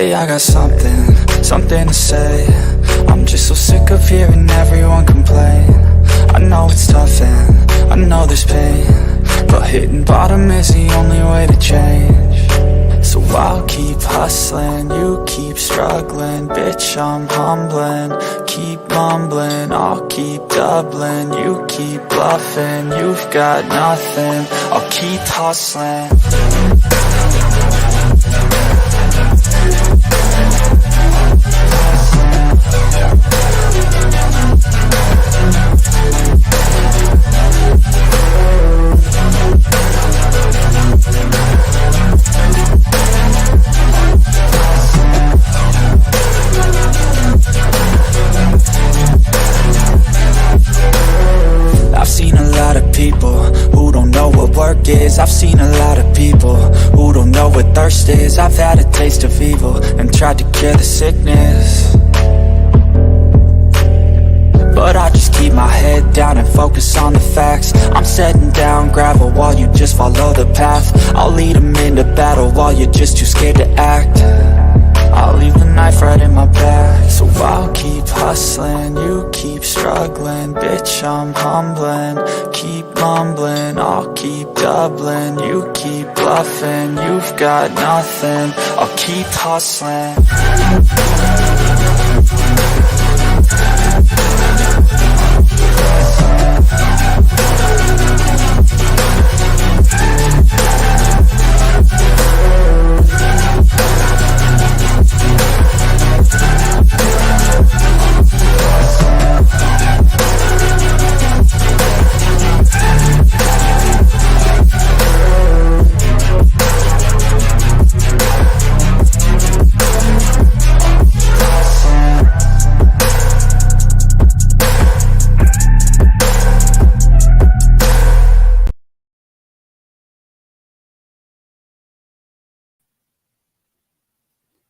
Hey, I got something to say. I'm just so sick of hearing everyone complain. I know it's tough and I know there's pain, but hitting bottom is the only way to change. So I'll keep hustling, you keep struggling. Bitch, I'm humbling, keep mumbling. I'll keep doubling, you keep bluffing. You've got nothing, I'll keep hustling. I've seen a lot of people who don't know what work is. I've seen a lot of people who don't know what thirst is. I've had a taste of evil and tried to cure the sickness, but I just keep my head down and focus on the facts. I'm setting down gravel while you just follow the path. I'll lead them into battle while you're just too scared to act. I'll leave the knife right in my back. So I'll keep hustling, you keep struggling. Bitch, I'm humbling, keep mumbling. I'll keep doubling, you keep bluffing. You've got nothing, I'll keep hustling.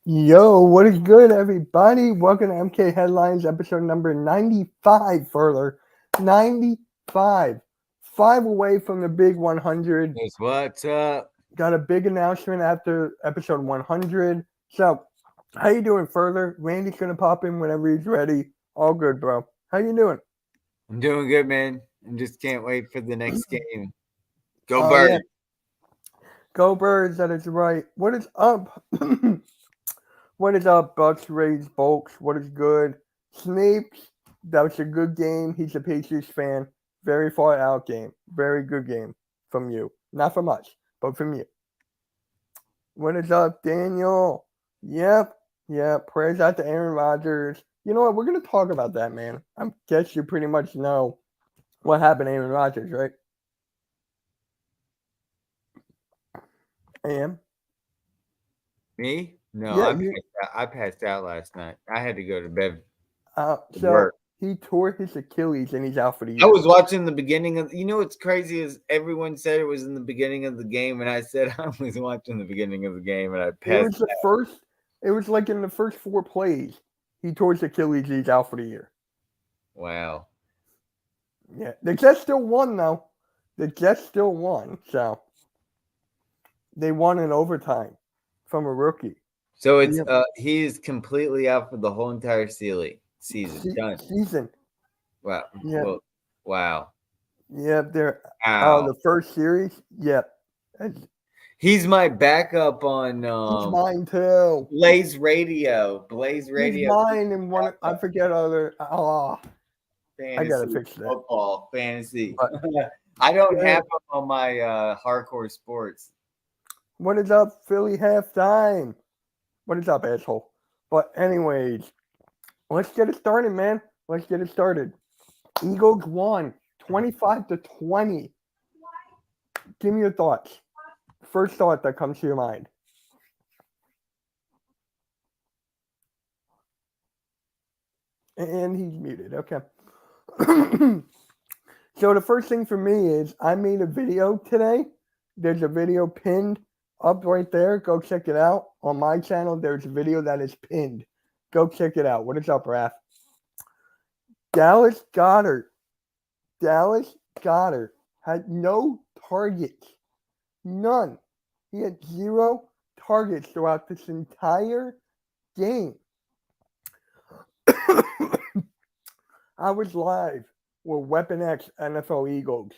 Yo, what is good, everybody? Welcome to MK Headlines, episode number 95. Further, 95. 5 away from the big 100. What's up? Got a big announcement after episode 100. So, how you doing, Further? Randy's gonna pop in whenever he's ready. All good, bro. How you doing? I'm doing good, man. I just can't wait for the next game. Go Oh, Birds! yeah. Go Birds, that is right. What is up? What is up, Bucks, Rays, Bolts? What is good? Snakes, that was a good game. He's a Patriots fan. Very far out game. Very good game from you. Not from us, but from you. What is up, Daniel? Yep. Prayers out to Aaron Rodgers. You know what? We're going to talk about that, man. I guess you pretty much know what happened to Aaron Rodgers, right? AM? Me? No, Yeah, I passed out last night. I had to go to bed. so work. he tore his Achilles and he's out for the year. I was watching the beginning of. You know what's crazy is everyone said it was in the beginning of the game, and I said I was watching the beginning of the game, and I passed. It was like in the first 4 plays, he tore his Achilles. He's out for the year. Wow. Yeah, the Jets still won though. The Jets still won, so they won in overtime from a rookie. So it's he is completely out for the whole entire season. Done. Season. Wow. Yeah. Well, wow. Yeah, they're the first series. Yep. He's my backup on he's mine too. Blaze Radio. Blaze Radio. He's mine and one. I forget other. Fantasy, I gotta fix that. Football fantasy. I don't have him on my hardcore sports. What is up, Philly halftime? What is up, asshole? But anyways, let's get it started, man. Let's get it started. Eagles won 25-20. Give me your thoughts. First thought that comes to your mind. And he's muted. Okay. So the first thing for me is I made a video today. There's a video pinned up right there. Go check it out. On my channel, there's a video that is pinned. Go check it out. What is up, Raph? Dallas Goedert had no targets. None. He had 0 targets throughout this entire game, I was live with Weapon X NFL Eagles.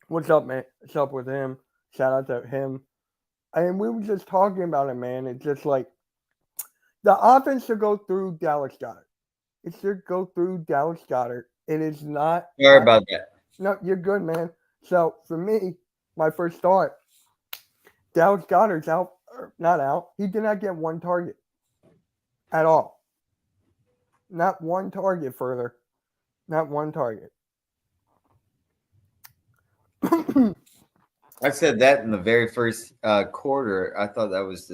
What's up, man? What's up with him? Shout out to him. And we were just talking about it, man. It's just like the offense should go through Dallas Goddard. It should go through Dallas Goddard. It is not. Sorry about that. No, you're good, man. So for me, my first thought, Dallas Goddard's out, not out. He did not get one target at all. Not one target further. Not one target. I said that in the very first quarter. I thought that was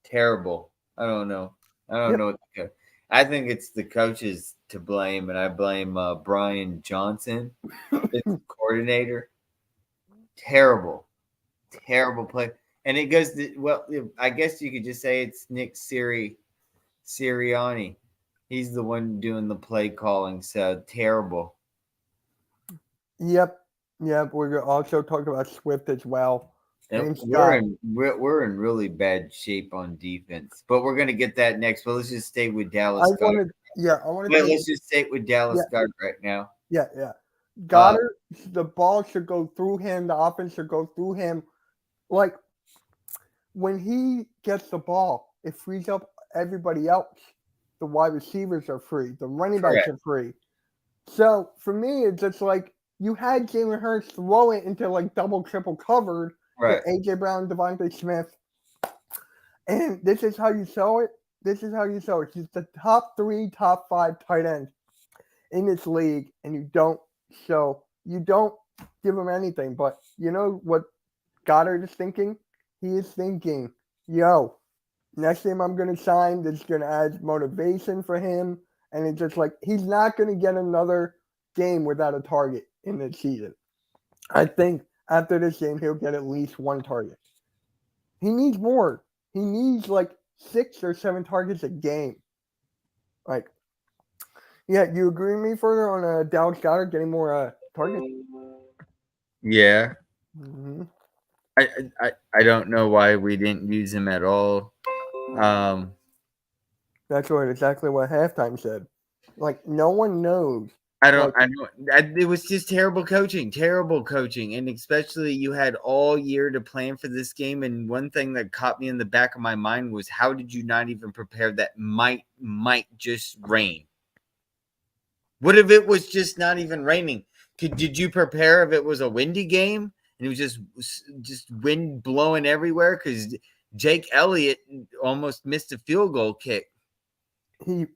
terrible. I don't know. I don't know. I think it's the coaches to blame, and I blame Brian Johnson, the coordinator. Terrible play. And it goes to, well, I guess you could just say it's Nick Sirianni. He's the one doing the play calling, so terrible. Yep. We're going to also talk about Swift as well. And we're in really bad shape on defense, but we're going to get that next. But let's just stay with Dallas. Let's just stay with Dallas Goddard right now. Yeah. Goddard, the ball should go through him. The offense should go through him. Like, when he gets the ball, it frees up everybody else. The wide receivers are free. The running backs are free. So, for me, it's just like you had Jalen Hurts throw it into like double, triple covered to A.J. Brown, Devontae Smith. And this is how you sell it. He's the top 3, top 5 tight end in this league, and you don't give him anything. But you know what Goddard is thinking? He is thinking, yo, next game I'm going to sign, that's going to add motivation for him. And it's just like, he's not going to get another game without a target in the season. I think after this game, he'll get at least one target. He needs more. He needs like 6 or 7 targets a game. Like, yeah, you agree with me further on Dallas Goddard getting more targets? Yeah. Mm-hmm. I don't know why we didn't use him at all. That's exactly what halftime said. Like, no one knows. It was just terrible coaching, and especially you had all year to plan for this game. And one thing that caught me in the back of my mind was, how did you not even prepare that might just rain? What if it was just not even raining? Did you prepare if it was a windy game and it was just wind blowing everywhere? Because Jake Elliott almost missed a field goal kick. He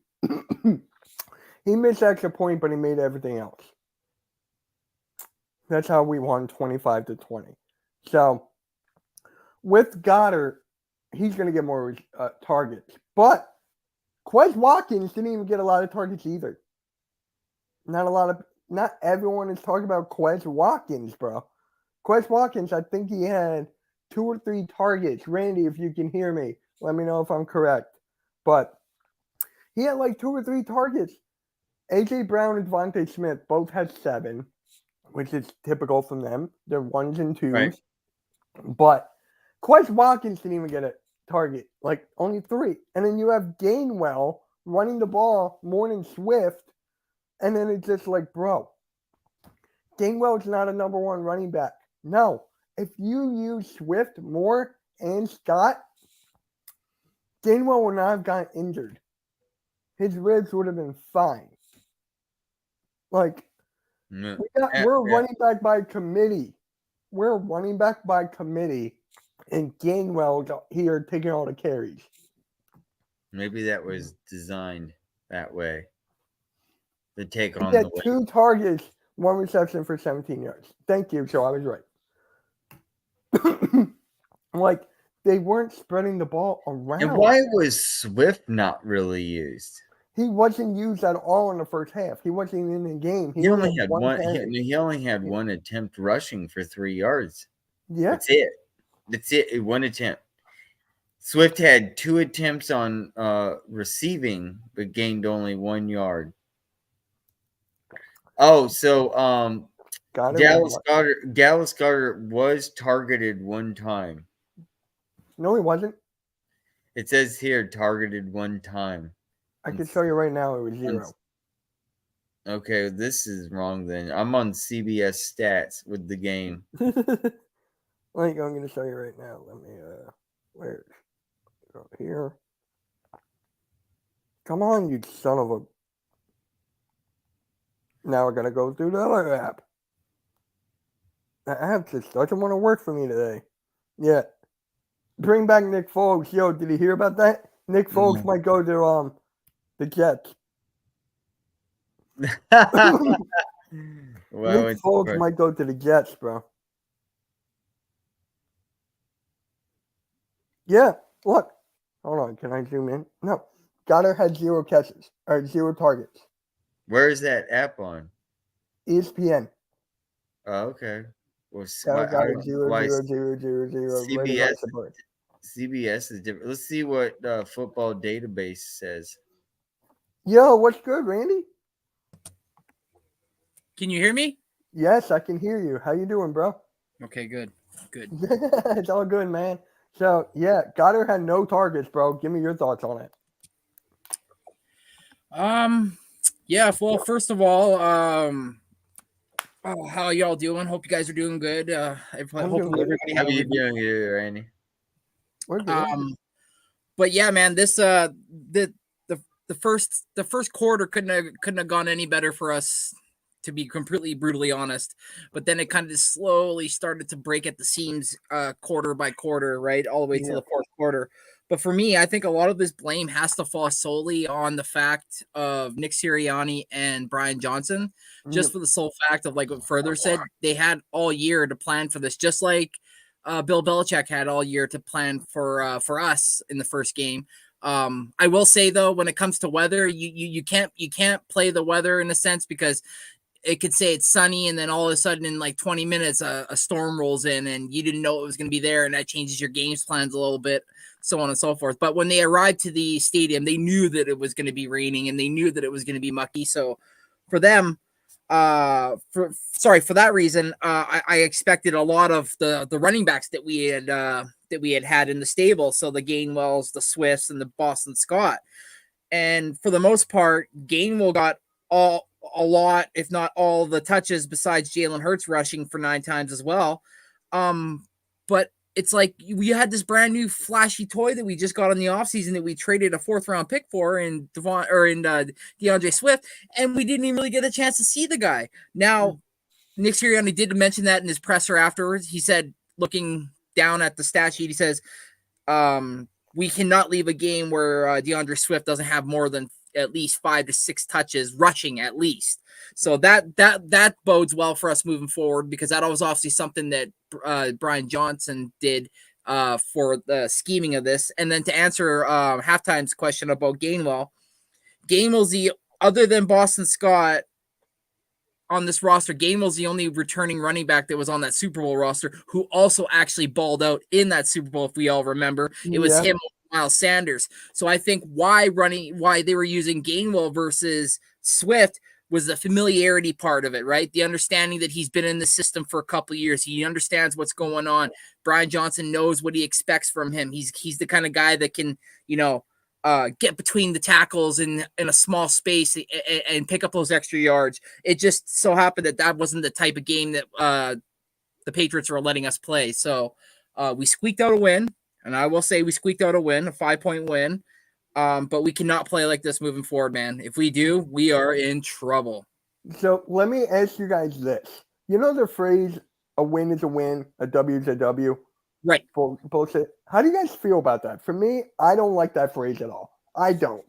missed extra point, but he made everything else. That's how we won 25-20. So with Goddard, he's going to get more targets. But Quez Watkins didn't even get a lot of targets either. Not everyone is talking about Quez Watkins, bro. Quez Watkins, I think he had 2 or 3 targets. Randy, if you can hear me, let me know if I'm correct. But he had like 2 or 3 targets. A.J. Brown and Devontae Smith both had 7, which is typical from them. They're 1s and 2s. Right. But Quez Watkins didn't even get a target, like only 3. And then you have Gainwell running the ball more than Swift. And then it's just like, bro, Gainwell's not a number 1 running back. No. If you use Swift more and Scott, Gainwell would not have gotten injured. His ribs would have been fine. Like, we're running back by committee. And Gainwell's here taking all the carries. Maybe that was designed that way. To take on the 2 targets, 1 reception for 17 yards. Thank you. So I was right. Like, they weren't spreading the ball around. And why was Swift not really used? He wasn't used at all in the first half. He wasn't in the game. He only had one. He only had 1 attempt rushing for 3 yards. Yeah, that's it. 1 attempt. Swift had 2 attempts on receiving, but gained only 1 yard. Oh, so Dallas Goddard was targeted 1 time. No, he wasn't. It says here targeted 1 time. I can show you right now it was 0. Okay, this is wrong then. I'm on CBS stats with the game. Like, I'm going to show you right now. Let me, where? Go here. Come on, you son of a. Now we're going to go through the other app. The app just doesn't want to work for me today. Yeah. Bring back Nick Foles. Yo, did you hear about that? Nick Foles might go to the Jets. Well, Nick Foles might go to the Jets, bro. Yeah, look. Hold on, can I zoom in? No. Goddard had 0 catches, or 0 targets. Where is that app on? ESPN. Oh, okay. Well, Goddard got a 0, 0, 0, 0, 0. CBS, CBS is different. Let's see what football database says. Yo, what's good, Randy? Can you hear me? Yes, I can hear you. How you doing, bro? Okay, good. It's all good, man. So, yeah, Goddard had no targets, bro. Give me your thoughts on it. Yeah, well, first of all, how y'all doing? Hope you guys are doing good. Hopefully everybody How are you doing here, Randy? We're good. But yeah, man, this the first quarter couldn't have gone any better for us, to be completely brutally honest. But then it kind of slowly started to break at the seams, quarter by quarter, right, all the way to the fourth quarter. But for me, I think a lot of this blame has to fall solely on the fact of Nick Sirianni and Brian Johnson, just for the sole fact of, like what Further said, they had all year to plan for this, just like Bill Belichick had all year to plan for us in the first game. I will say though, when it comes to weather, you can't play the weather in a sense, because it could say it's sunny and then all of a sudden in like 20 minutes a storm rolls in and you didn't know it was going to be there, and that changes your game's plans a little bit, so on and so forth. But when they arrived to the stadium, they knew that it was going to be raining and they knew that it was going to be mucky. So for them, for that reason, I expected a lot of the running backs that we had in the stable. So the Gainwells, the Swifts, and the Boston Scott. And for the most part, Gainwell got a lot, if not all, the touches besides Jalen Hurts rushing for 9 times as well. But it's like we had this brand new flashy toy that we just got in the offseason that we traded a 4th round pick for in DeAndre Swift, and we didn't even really get a chance to see the guy. Now, Nick Sirianni did mention that in his presser afterwards. He said, looking down at the stat sheet, he says, we cannot leave a game where DeAndre Swift doesn't have more than at least 5 to 6 touches rushing at least. So that bodes well for us moving forward, because that was obviously something that Brian Johnson did for the scheming of this. And then to answer Halftime's question about Gainwell's the, other than Boston Scott on this roster, Gainwell's the only returning running back that was on that Super Bowl roster who also actually balled out in that Super Bowl. If we all remember, it was him, Miles Sanders. So I think why they were using Gainwell versus Swift was the familiarity part of it, right? The understanding that he's been in the system for a couple of years. He understands what's going on. Brian Johnson knows what he expects from him. He's the kind of guy that can, get between the tackles in a small space and pick up those extra yards. It just so happened that wasn't the type of game that the Patriots were letting us play. So we squeaked out a win, and I will say we squeaked out a win, a 5-point win. But we cannot play like this moving forward, man. If we do, we are in trouble. So let me ask you guys this. You know the phrase, a win is a win, a W is a W? Right. Bullshit. How do you guys feel about that? For me, I don't like that phrase at all. I don't.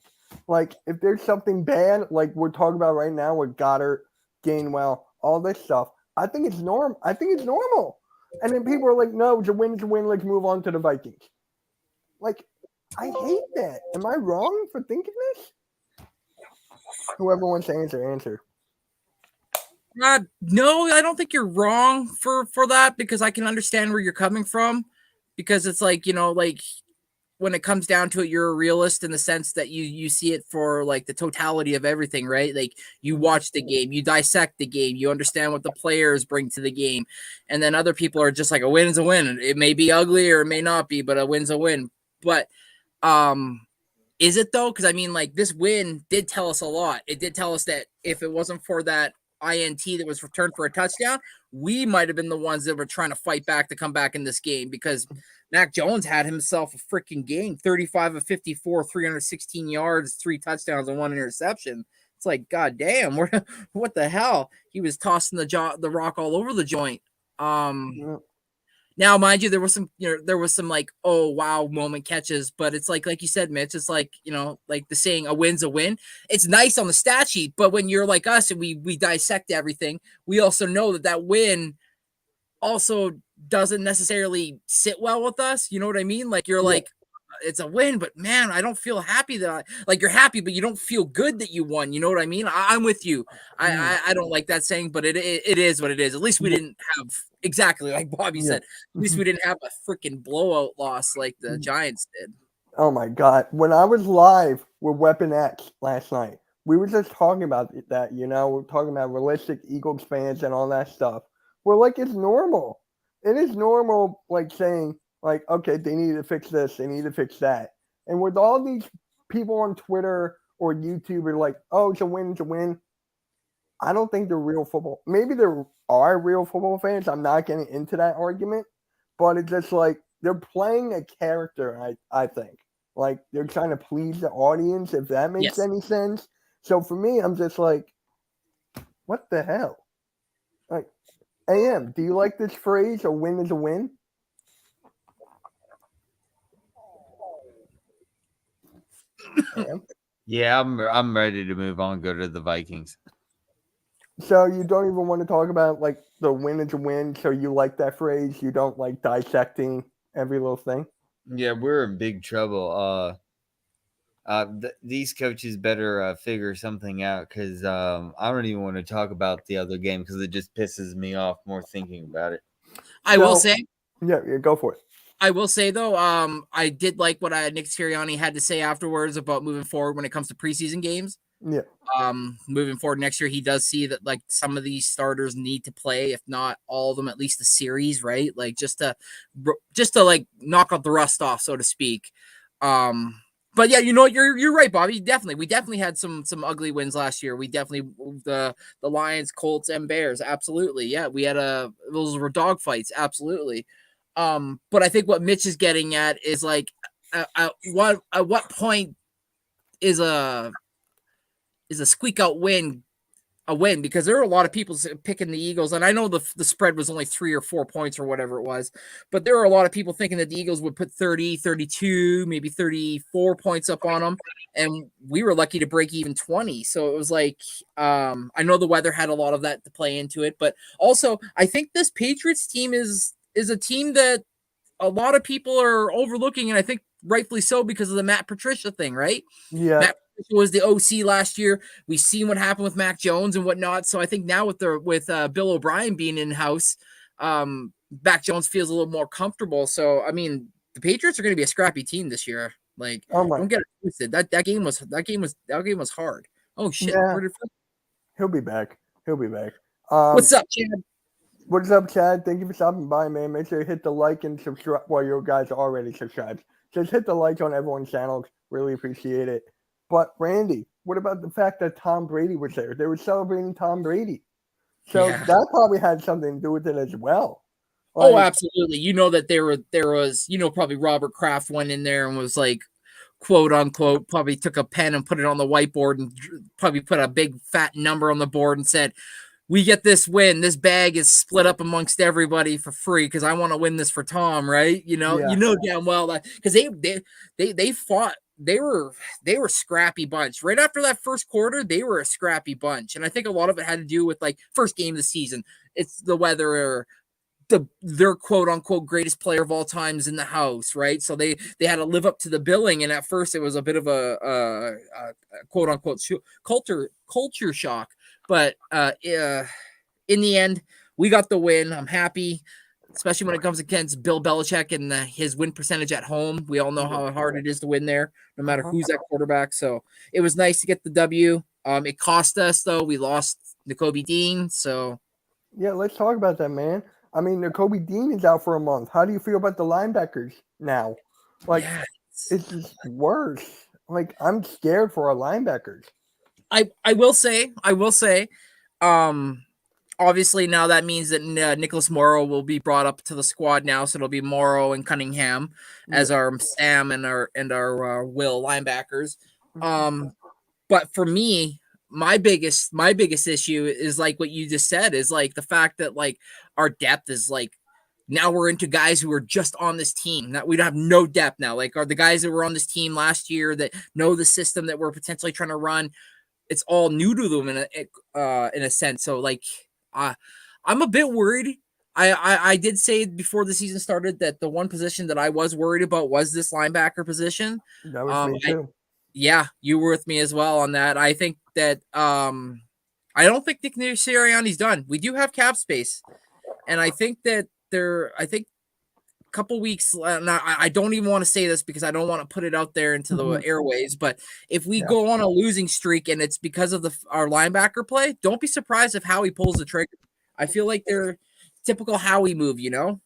Like, if there's something bad, like we're talking about right now with Goddard, Gainwell, all this stuff, I think it's normal. And then people are like, no, it's a win, let's move on to the Vikings. Like, I hate that. Am I wrong for thinking this? Whoever wants to answer. No, I don't think you're wrong for that, because I can understand where you're coming from, because it's like, like when it comes down to it, you're a realist in the sense that you see it for like the totality of everything, right? Like you watch the game, you dissect the game, you understand what the players bring to the game. And then other people are just like, a win is a win. It may be ugly or it may not be, but a win's a win. But Is it though? Because I mean, like this win did tell us a lot. It did tell us that if it wasn't for that INT that was returned for a touchdown, we might have been the ones that were trying to fight back to come back in this game because Mac Jones had himself a freaking game, 35 of 54, 316 yards, 3 touchdowns, and 1 interception. It's like, God damn, what the hell? He was tossing the rock all over the joint. Yeah. Now, mind you, there was some like, oh wow moment catches, but it's like you said, Mitch, it's like, like the saying, a win's a win. It's nice on the stat sheet, but when you're like us and we dissect everything, we also know that win also doesn't necessarily sit well with us. You know what I mean? Like you're like, it's a win, but man, I don't feel happy that like you're happy, but you don't feel good that you won. You know what I mean? I'm with you. I don't like that saying, but it is what it is. At least we didn't have exactly like Bobby said. At least we didn't have a freaking blowout loss like the Giants did. Oh my God. When I was live with Weapon X last night, we were just talking about that, we're talking about realistic Eagles fans and all that stuff. We're like, it's normal. It is normal, like saying, like, okay, they need to fix this, they need to fix that. And with all these people on Twitter or YouTube are like, oh, it's a win, it's a win. I don't think they're real football. Maybe there are real football fans. I'm not getting into that argument, but it's just like they're playing a character, I think. Like they're trying to please the audience, if that makes any sense. So for me, I'm just like, what the hell? Like, AM, do you like this phrase, a win is a win? AM? Yeah, I'm ready to move on. Go to the Vikings. So you don't even want to talk about like the win is a win. So you like that phrase? You don't like dissecting every little thing? Yeah, we're in big trouble. These coaches better figure something out because I don't even want to talk about the other game because it just pisses me off more thinking about it. I will say, yeah, go for it. I will say though, I did like what Nick Sirianni had to say afterwards about moving forward when it comes to preseason games. Yeah. Moving forward next year, he does see that like some of these starters need to play, if not all of them, at least the series, right? Like just to like knock out the rust off, so to speak. But yeah, you're right, Bobby. We definitely had some ugly wins last year. We definitely the Lions, Colts, and Bears. Absolutely, yeah. We had those were dog fights. Absolutely. But I think what Mitch is getting at is like, at what point is a squeak out win a win? Because there are a lot of people picking the Eagles, and I know the spread was only 3 or 4 points or whatever it was, but there are a lot of people thinking that the Eagles would put 30, 32, maybe 34 points up on them, and we were lucky to break even 20. So it was like, I know the weather had a lot of that to play into it, but also I think this Patriots team is a team that a lot of people are overlooking, and I think rightfully so because of the Matt Patricia thing, right? Yeah. Matt Patricia was the OC last year. We've seen what happened with Mac Jones and whatnot. So I think now with Bill O'Brien being in house, Mac Jones feels a little more comfortable. So I mean, the Patriots are going to be a scrappy team this year. Like, don't get it twisted. That game was hard. Oh shit! Yeah. He'll be back. What's up, Chad? What's up, Chad? Thank you for stopping by, man. Make sure you hit the like and subscribe. Well, you guys are already subscribed. Just hit the like on everyone's channels. Really appreciate it. But, Randy, what about the fact that Tom Brady was there? They were celebrating Tom Brady. So that probably had something to do with it as well. Like, absolutely. You know that there was, probably Robert Kraft went in there and was like, quote unquote, probably took a pen and put it on the whiteboard and probably put a big fat number on the board and said, we get this win. This bag is split up amongst everybody for free because I want to win this for Tom, right? You know damn well that because they fought. They were scrappy bunch. Right after that first quarter, they were a scrappy bunch. And I think a lot of it had to do with like first game of the season. It's the weather or their quote unquote greatest player of all times in the house, right? So they had to live up to the billing. And at first it was a bit of a quote unquote culture shock. But in the end, we got the win. I'm happy, especially when it comes against Bill Belichick and his win percentage at home. We all know how hard it is to win there, no matter who's at quarterback. So it was nice to get the W. It cost us, though. We lost Nakobe Dean. So yeah, let's talk about that, man. I mean, Nakobe Dean is out for a month. How do you feel about the linebackers now? Like, It's just worse. Like, I'm scared for our linebackers. I will say, obviously now that means that Nicholas Morrow will be brought up to the squad now, so it'll be Morrow and Cunningham as our Sam and our Will linebackers. But for me, my biggest issue is like what you just said, is like the fact that like our depth is like, now we're into guys who are just on this team. That we don't have no depth now. Like, are the guys that were on this team last year that know the system that we're potentially trying to run? It's all new to them in a sense. So like, I'm a bit worried. I did say before the season started that the one position that I was worried about was this linebacker position. That was me too. Yeah, you were with me as well on that. I think that I don't think Nick Sirianni's done. We do have cap space, and I think that I think a couple weeks. I don't even want to say this because I don't want to put it out there into the airways. But if we go on a losing streak and it's because of our linebacker play, don't be surprised if Howie pulls the trigger. I feel like they're typical Howie move, you know.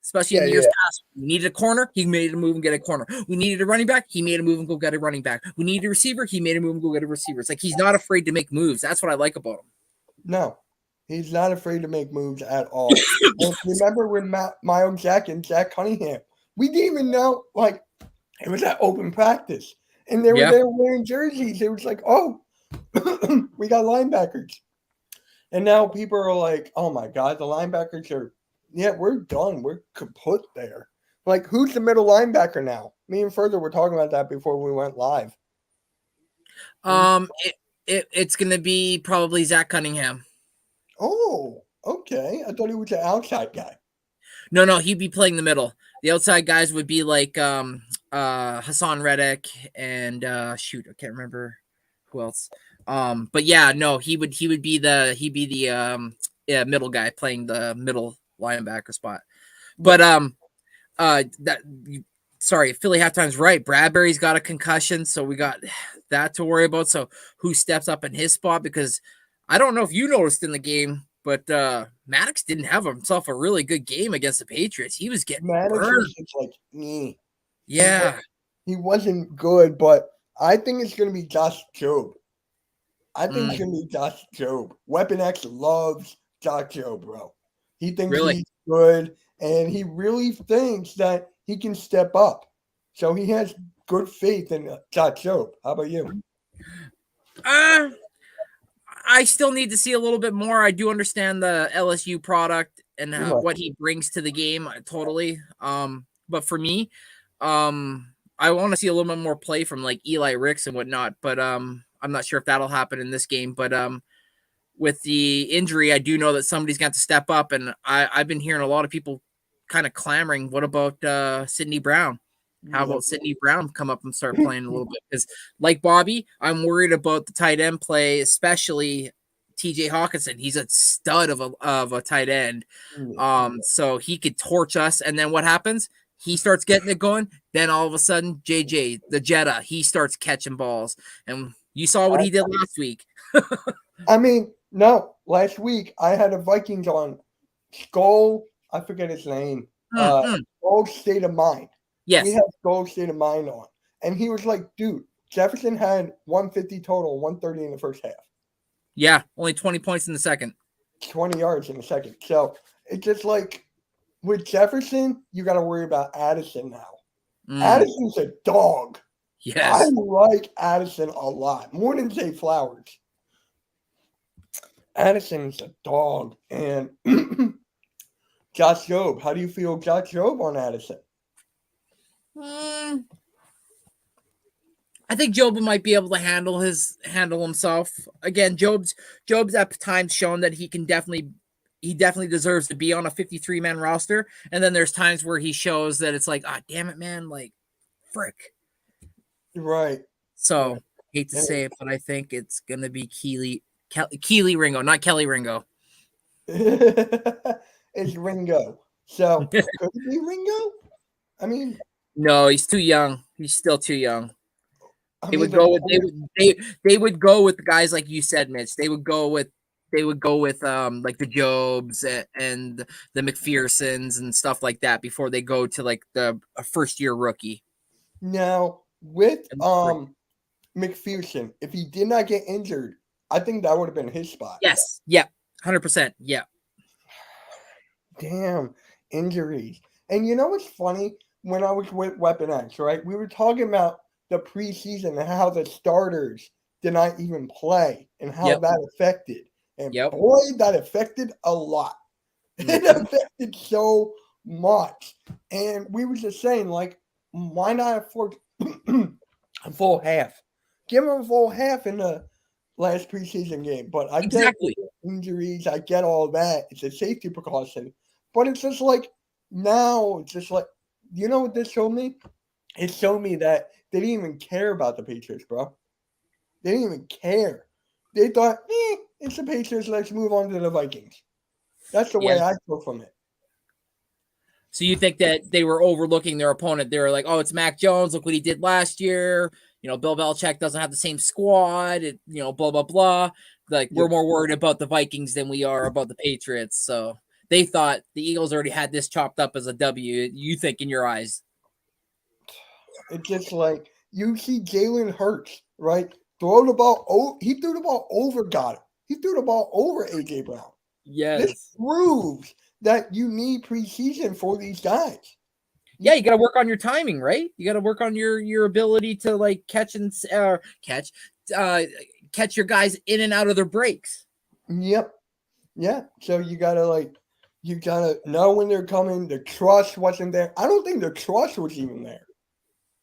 Especially in years past, we needed a corner, he made a move and get a corner. We needed a running back, he made a move and go get a running back. We needed a receiver, he made a move and go get a receiver. It's like he's not afraid to make moves. That's what I like about him. No, he's not afraid to make moves at all. And remember when Miles Jack and Zach Cunningham, we didn't even know, like, it was at open practice. And they were there wearing jerseys. It was like, oh, we got linebackers. And now people are like, oh my God, the linebackers are, we're done. We're kaput there. Like, who's the middle linebacker now? Me and Further were talking about that before we went live. It's going to be probably Zach Cunningham. Oh, okay. I thought he was an outside guy. No, he'd be playing the middle. The outside guys would be like Hassan Reddick and I can't remember who else. But yeah, no, he'd be the middle guy playing the middle linebacker spot. But Philly halftime's right. Bradbury's got a concussion, so we got that to worry about. So who steps up in his spot? Because I don't know if you noticed in the game, but Maddox didn't have himself a really good game against the Patriots. He was getting Maddox burned. was just like, Yeah. He wasn't good, but I think it's going to be Josh Jobe. It's going to be Josh Jobe. Weapon X loves Josh Jobe, bro. He thinks he's good, and he really thinks that he can step up. So he has good faith in Josh Jobe. How about you? I still need to see a little bit more. I do understand the LSU product and what he brings to the game, totally. But for me, I want to see a little bit more play from like Eli Ricks and whatnot. But I'm not sure if that'll happen in this game. But with the injury, I do know that somebody's got to step up, and I've been hearing a lot of people kind of clamoring. What about Sidney Brown? How about Sidney Brown come up and start playing a little bit? Because like Bobby, I'm worried about the tight end play, especially TJ Hawkinson. He's a stud of a tight end. So he could torch us. And then what happens? He starts getting it going. Then all of a sudden, JJ, the Jetta, he starts catching balls. And you saw what he did last week. I mean, no, last week I had a Vikings on Skull. I forget his name. Skull State of Mind. Yes. We had Skull State of Mind on. And he was like, dude, Jefferson had 150 total, 130 in the first half. Yeah, only 20 points in the second. 20 yards in the second. So it's just like with Jefferson, you got to worry about Addison now. Addison's a dog. Yes. I like Addison a lot, more than Zay Flowers. Addison's a dog. And Josh Jobe, how do you feel Josh Jobe on Addison? I think Job might be able to handle himself. Again, Job's at times shown that he definitely deserves to be on a 53-man roster. And then there's times where he shows that it's like, damn it, man, like, frick. Right. So hate to say it, but I think it's gonna be Keely Ringo, not Kelly Ringo. It's Ringo. So could it be Ringo? I mean, no, he's too young. He's still too young. They would go with the guys like you said, Mitch. They would go with like the Jobs and the McPhersons and stuff like that before they go to like the first year rookie. Now, with And three. McPherson, if he did not get injured, I think that would have been his spot. Yes. Yeah. 100%. Yeah. Damn, injuries. And you know what's funny? When I was with Weapon X, right? We were talking about the preseason and how the starters did not even play and how Yep. that affected. And Yep. boy, that affected a lot. It affected so much. And we were just saying, like, why not afford a full half? Give him a full half in the last preseason game. But I get Exactly. injuries, I get all that. It's a safety precaution. But it's just like now, it's just like, you know what this showed me? It showed me that they didn't even care about the Patriots, bro. They didn't even care. They thought, it's the Patriots, let's move on to the Vikings. That's the Yeah. way I feel from it. So you think that they were overlooking their opponent? They were like, "Oh, it's Mac Jones. Look what he did last year. Bill Belichick doesn't have the same squad. Blah blah blah. Like we're more worried about the Vikings than we are about the Patriots." So they thought the Eagles already had this chopped up as a W. You think in your eyes? It's just like you see Jalen Hurts, right? Throw the ball. He threw the ball over Goddard. He threw the ball over AJ Brown. Yes. This proves that you need preseason for these guys. Yeah, you got to work on your timing, right? You got to work on your ability to like catch your guys in and out of their breaks. Yep. Yeah. So you gotta know when they're coming. The trust wasn't there. I don't think the trust was even there.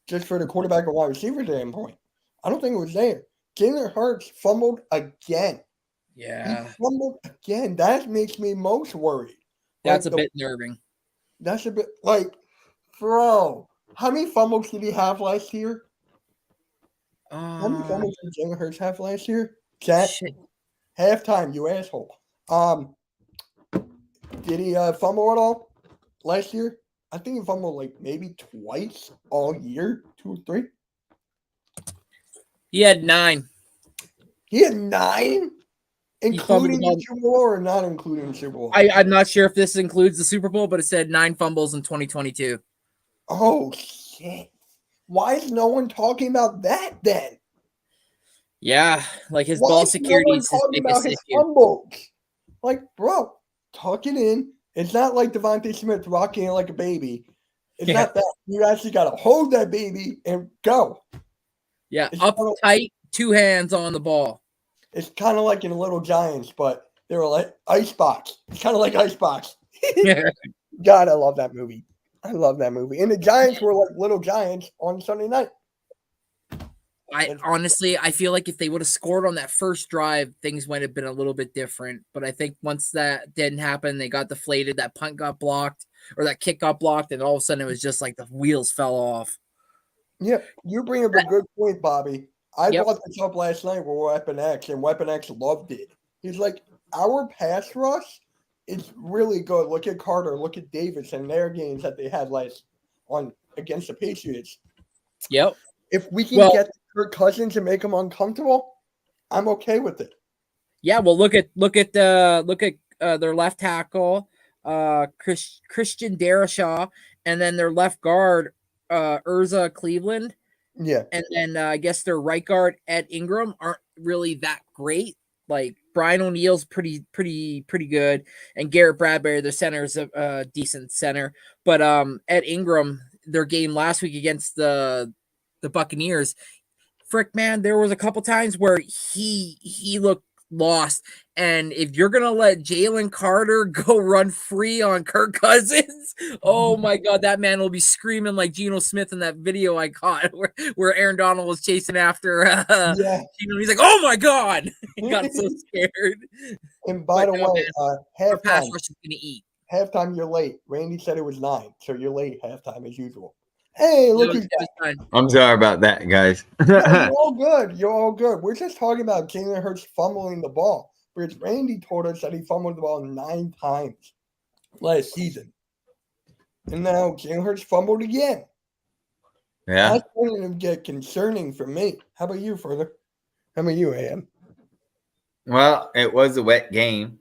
Just for the quarterback and wide receiver standpoint. I don't think it was there. Jalen Hurts fumbled again. Yeah. He fumbled again. That makes me most worried. That's a bit nerving. That's a bit like, bro, how many fumbles did he have last year? How many fumbles did Jalen Hurts have last year? Chat. Halftime, you asshole. Did he fumble at all last year? I think he fumbled like maybe twice all year, 2 or 3. He had 9. He had 9, including the Super Bowl or not including the Super Bowl? I'm not sure if this includes the Super Bowl, but it said 9 fumbles in 2022. Oh shit! Why is no one talking about that then? Yeah, like his ball security is his biggest issue. Fumbles. Like, bro, tuck it in. It's not like Devontae Smith rocking it like a baby. It's not that. You actually got to hold that baby and go. Yeah, it's up tight, 2 hands on the ball. It's kind of like in Little Giants, but they were like Icebox. It's kind of like Icebox. God, I love that movie. I love that movie. And the Giants were like Little Giants on Sunday night. I feel like if they would have scored on that first drive, things might have been a little bit different. But I think once that didn't happen, they got deflated. That punt got blocked or that kick got blocked. And all of a sudden it was just like the wheels fell off. Yeah, you bring up a good point, Bobby. I brought this up last night with Weapon X, and Weapon X loved it. He's like, our pass rush is really good. Look at Carter. Look at Davis and their games that they had against the Patriots. Yep. If we can get Kirk Cousins and make them uncomfortable, I'm okay with it. Yeah, well, look at their left tackle, Christian Darrisaw, and then their left guard, Urza Cleveland. Yeah. And then I guess their right guard, Ed Ingram, aren't really that great. Like Brian O'Neill's pretty good, and Garrett Bradbury, the center, is a decent center. But Ed Ingram, their game last week against the Buccaneers, frick man, there was a couple times where he looked lost. And if you're gonna let Jalen Carter go run free on Kirk Cousins, oh my god, that man will be screaming like Geno Smith in that video I caught where Aaron Donald was chasing after Geno. He's like, oh my god, he got so scared. And by the way, halftime pass rush is gonna eat. Halftime, you're late. Randy said it was 9, so you're late halftime as usual. Hey, look who's back. I'm sorry about that, guys. No, you're all good. You're all good. We're just talking about Jalen Hurts fumbling the ball. Because Randy told us that he fumbled the ball 9 times last season. And now Jalen Hurts fumbled again. Yeah. That's going to get concerning for me. How about you, further? How about you, Am? Well, it was a wet game.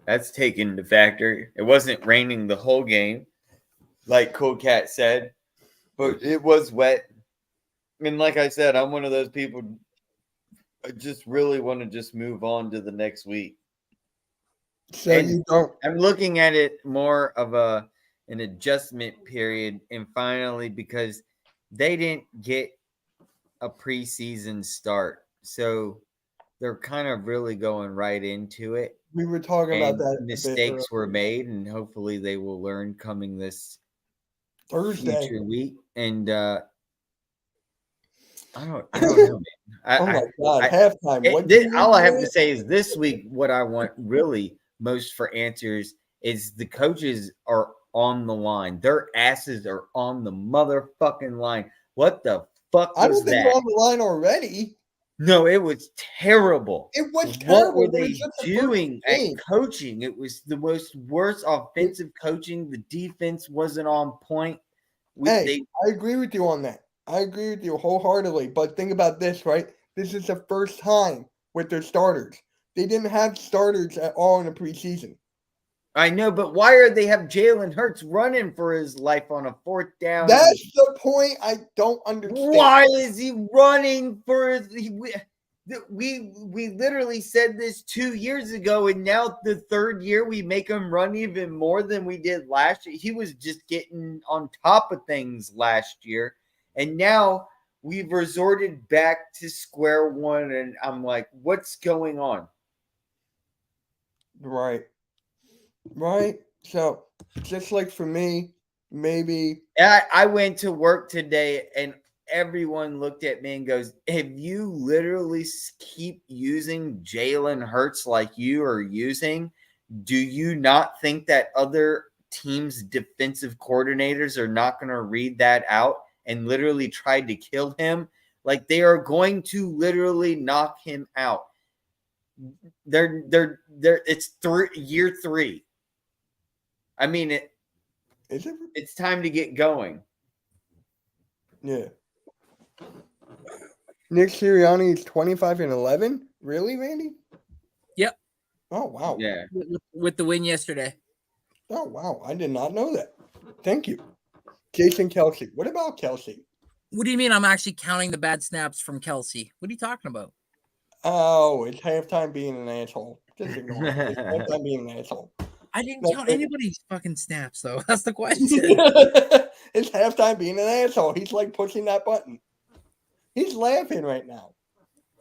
That's taken into factor. It wasn't raining the whole game, like Cool Cat said. But it was wet. And like I said, I'm one of those people. I just really want to just move on to the next week. So And you don't. I'm looking at it more of an adjustment period, and finally because they didn't get a preseason start, so they're kind of really going right into it. We were talking about And that a bit mistakes were earlier. made, and hopefully they will learn coming this Thursday. future week. And I don't know, man. Oh my God! Halftime. What? All I have to say is this week, what I want really most for answers is the coaches are on the line. Their asses are on the motherfucking line. What the fuck I was don't think that? they're on the line already. No, it was terrible. It was What terrible. were It was they just the first doing at game. coaching? It was the most worst offensive coaching. The defense wasn't on point. Hey, I agree with you on that. I agree with you wholeheartedly. But think about this, right? This is the first time with their starters. They didn't have starters at all in the preseason. I know, but why are they have Jalen Hurts running for his life on a fourth down? That's the point I don't understand. Why is he running for his? We literally said this 2 years ago, and now the third year we make him run even more than we did last year. He was just getting on top of things last year, and now we've resorted back to square one. And I'm like, what's going on? Right. So, just like for me, maybe. I went to work today, and everyone looked at me and goes, if you literally keep using Jalen Hurts like you are using, do you not think that other teams' defensive coordinators are not going to read that out and literally try to kill him? Like, they are going to literally knock him out. It's year 3. I mean, it's time to get going. Yeah. Nick Sirianni is 25-11. Really, Randy? Yep. Oh wow. Yeah. With the win yesterday. Oh wow. I did not know that. Thank you, Jason Kelsey. What about Kelsey? What do you mean? I'm actually counting the bad snaps from Kelsey. What are you talking about? Oh, it's halftime being an asshole. Just ignore it. It's halftime being an asshole. I didn't count anybody's fucking snaps, though. That's the question. It's halftime being an asshole. He's like pushing that button. He's laughing right now.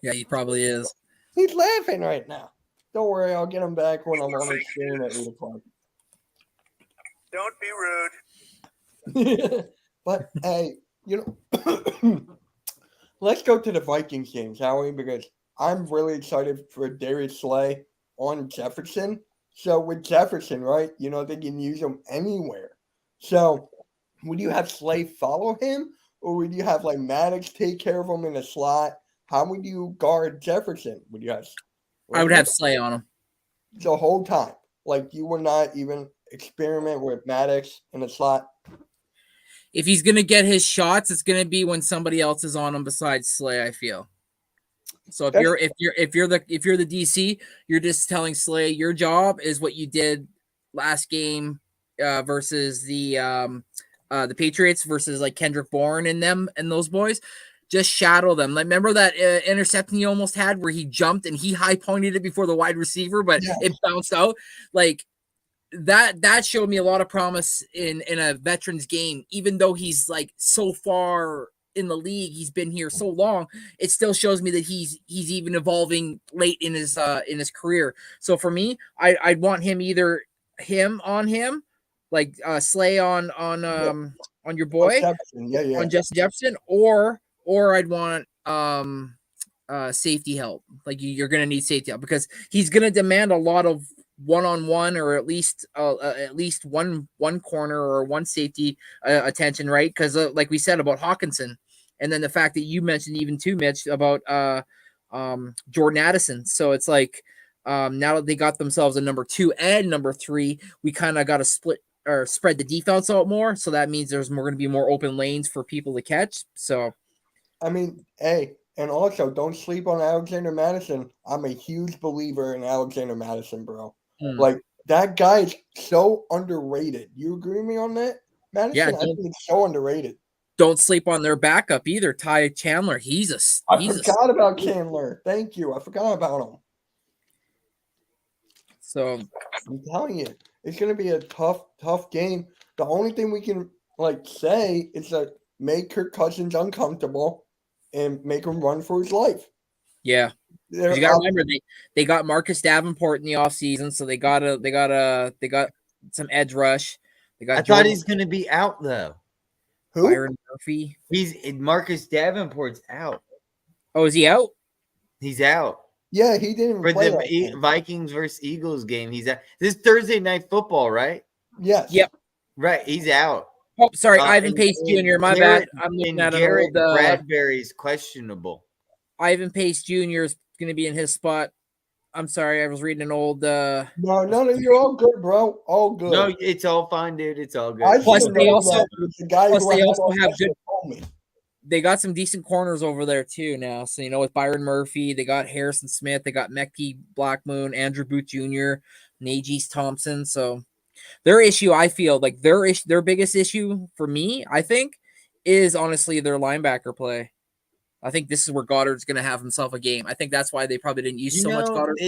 Yeah, he probably is. He's laughing right now. Don't worry, I'll get him back when I'm on the screen at 8 o'clock. Don't be rude. But hey, let's go to the Vikings game, shall we? Because I'm really excited for Darius Slay on Jefferson. So with Jefferson, right, they can use him anywhere. So would you have Slay follow him, or would you have like Maddox take care of him in the slot? How would you guard Jefferson? Would you have? I would have Slay on him the whole time. Like you would not even experiment with Maddox in the slot. If he's gonna get his shots, it's gonna be when somebody else is on him besides Slay. I feel. So if you're the DC, you're just telling Slay your job is what you did last game versus the Patriots versus like Kendrick Bourne and them and those boys. Just shadow them. Like remember that interception he almost had where he jumped and he high pointed it before the wide receiver, but it bounced out. Like that showed me a lot of promise in a veterans game, even though he's like so far in the league, he's been here so long, it still shows me that he's even evolving late in his career. So for me, I'd want him either on him, like Slay on your boy, on Justin Jefferson, or I'd want safety help. Like you're gonna need safety help because he's gonna demand a lot of one-on-one or at least one corner or one safety attention, right? Because like we said about Hawkinson, and then the fact that you mentioned even too, Mitch, about Jordan Addison. So it's like now that they got themselves a number 2 and number 3, we kind of got to split or spread the defense out more. So that means there's going to be more open lanes for people to catch. So, I mean, hey, and also don't sleep on Alexander Madison. I'm a huge believer in Alexander Madison, bro. Like that guy's so underrated. You agree with me on that, Madison? Yeah, I think it's so underrated. don't sleep on their backup either, Ty Chandler. I forgot about Chandler. Thank you. I forgot about him. So I'm telling you, it's going to be a tough game. The only thing we can say is that make Kirk Cousins uncomfortable and make him run for his life. yeah. You got to remember they got Marcus Davenport in the offseason, so they got some edge rush. I thought he's going to be out though. Who? Byron Murphy. Marcus Davenport's out. Oh, is he out? He's out. Yeah, he didn't for play the Vikings versus Eagles game. He's out. This is Thursday night football, right? Yes. Yep. Right. He's out. Oh, sorry, Ivan Pace Jr. My bad. I'm looking at Garrett Bradbury's questionable. Ivan Pace Jr. is going to be in his spot. I'm sorry, I was reading an old. No, you're all good, bro. All good. No, it's all fine, dude. It's all good. Plus, they also have good. They got some decent corners over there too now. So with Byron Murphy, they got Harrison Smith, they got Mekhi Blackmoon, Andrew Booth Jr., Najee Thompson. So their issue, I feel like their biggest issue for me, I think, is honestly their linebacker play. I think this is where Goddard's going to have himself a game. I think that's why they probably didn't use so much Goddard.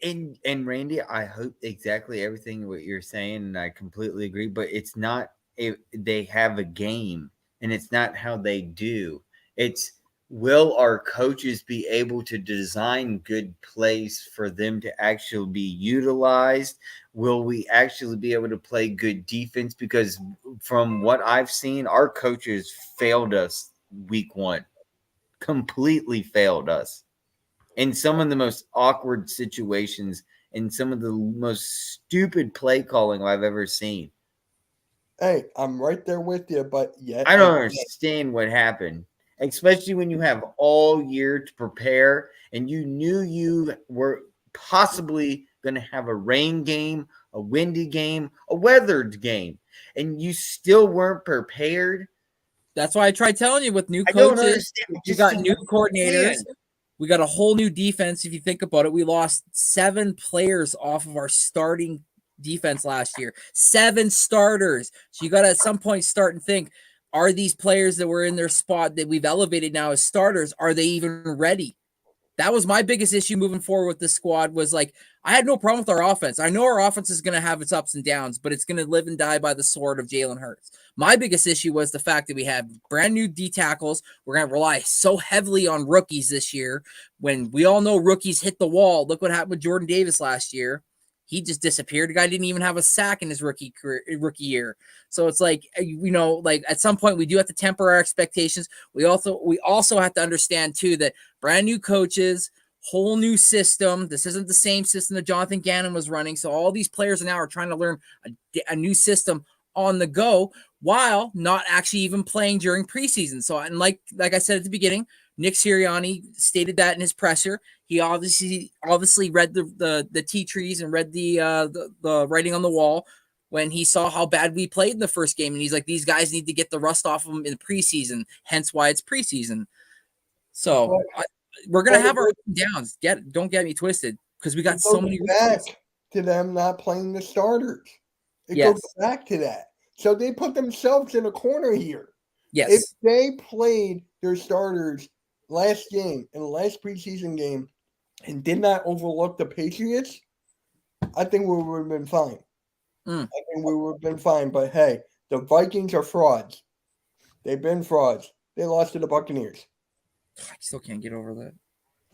And Randy, I hope exactly everything what you're saying, and I completely agree. But it's not they have a game, and it's not how they do. It's will our coaches be able to design good plays for them to actually be utilized? Will we actually be able to play good defense? Because from what I've seen, our coaches failed us week 1. Completely failed us in some of the most awkward situations and some of the most stupid play calling I've ever seen. Hey, I'm right there with you, but yet I don't understand what happened, especially when you have all year to prepare and you knew you were possibly going to have a rain game, a windy game, a weathered game, and you still weren't prepared. That's why I tried telling you with new coaches, we got new coordinators. We got a whole new defense. If you think about it, we lost 7 players off of our starting defense last year. 7 starters. So you got to at some point start and think, are these players that were in their spot that we've elevated now as starters, are they even ready? That was my biggest issue moving forward with this squad was I had no problem with our offense. I know our offense is going to have its ups and downs, but it's going to live and die by the sword of Jalen Hurts. My biggest issue was the fact that we have brand new D tackles. We're going to rely so heavily on rookies this year when we all know rookies hit the wall. Look what happened with Jordan Davis last year. He just disappeared. The guy didn't even have a sack in his rookie year. So it's at some point we do have to temper our expectations. We also have to understand too that brand new coaches, whole new system. This isn't the same system that Jonathan Gannon was running. So all these players now are trying to learn a new system on the go while not actually even playing during preseason. So, and like I said at the beginning, Nick Sirianni stated that in his presser. He obviously read the tea trees and read the writing on the wall when he saw how bad we played in the first game. And he's like, these guys need to get the rust off of them in the preseason, hence why it's preseason. So we're going to have our ups and downs. Don't get me twisted because we got so many back to them not playing the starters. It goes back to that. So they put themselves in a corner here. Yes. If they played their starters last game in the last preseason game and did not overlook the Patriots, I think we would have been fine. I think we would have been fine. But hey, the Vikings are frauds. They've been frauds. They lost to the Buccaneers. I still can't get over that.